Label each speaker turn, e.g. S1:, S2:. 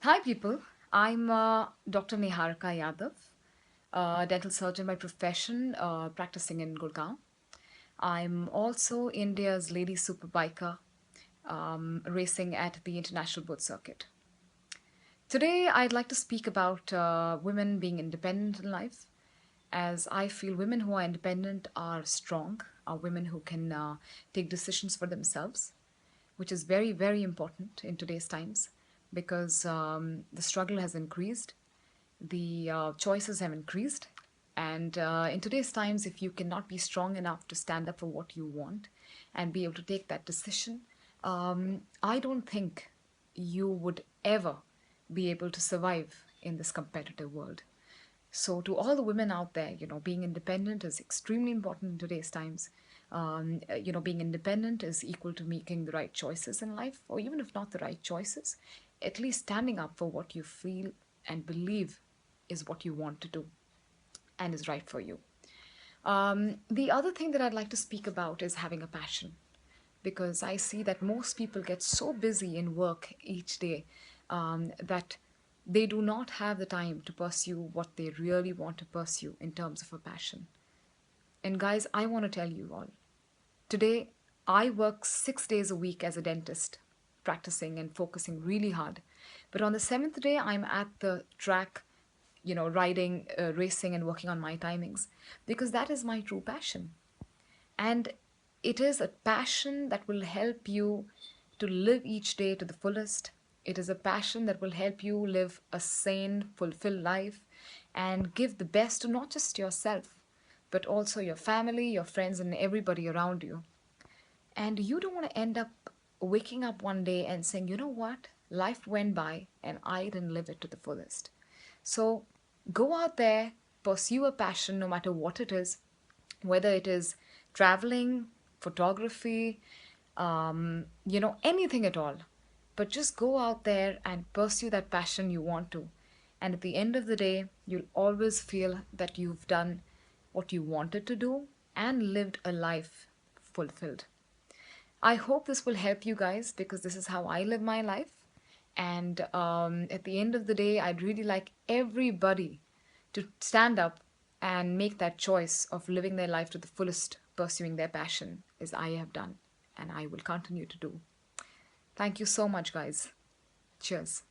S1: Hi, people. I'm Dr. Niharika Yadav, dental surgeon by profession, practicing in Gurgaon. I'm also India's lady superbiker, racing at the International Boat Circuit. Today, I'd like to speak about women being independent in life, as I feel women who are independent are strong, are women who can take decisions for themselves, which is very, very important in today's times because the struggle has increased, the choices have increased. And in today's times, if you cannot be strong enough to stand up for what you want and be able to take that decision, I don't think you would ever be able to survive in this competitive world. So, to all the women out there, being independent is extremely important in today's times. Being independent is equal to making the right choices in life, or even if not the right choices, at least standing up for what you feel and believe is what you want to do and is right for you. The other thing that I'd like to speak about is having a passion because I see that most people get so busy in work each day that they do not have the time to pursue what they really want to pursue in terms of a passion. And guys, I want to tell you all today, I work 6 days a week as a dentist, practicing and focusing really hard. But on the seventh day, I'm at the track, riding, racing, and working on my timings because that is my true passion. And it is a passion that will help you to live each day to the fullest. It is a passion that will help you live a sane, fulfilled life and give the best to not just yourself, but also your family, your friends, and everybody around you. And you don't want to end up waking up one day and saying, you know what? Life went by and I didn't live it to the fullest. So go out there, pursue a passion no matter what it is, whether it is traveling, photography, anything at all. But just go out there and pursue that passion you want to. And at the end of the day, you'll always feel that you've done what you wanted to do and lived a life fulfilled. I hope this will help you guys because this is how I live my life. And at the end of the day, I'd really like everybody to stand up and make that choice of living their life to the fullest, pursuing their passion as I have done and I will continue to do. Thank you so much, guys. Cheers.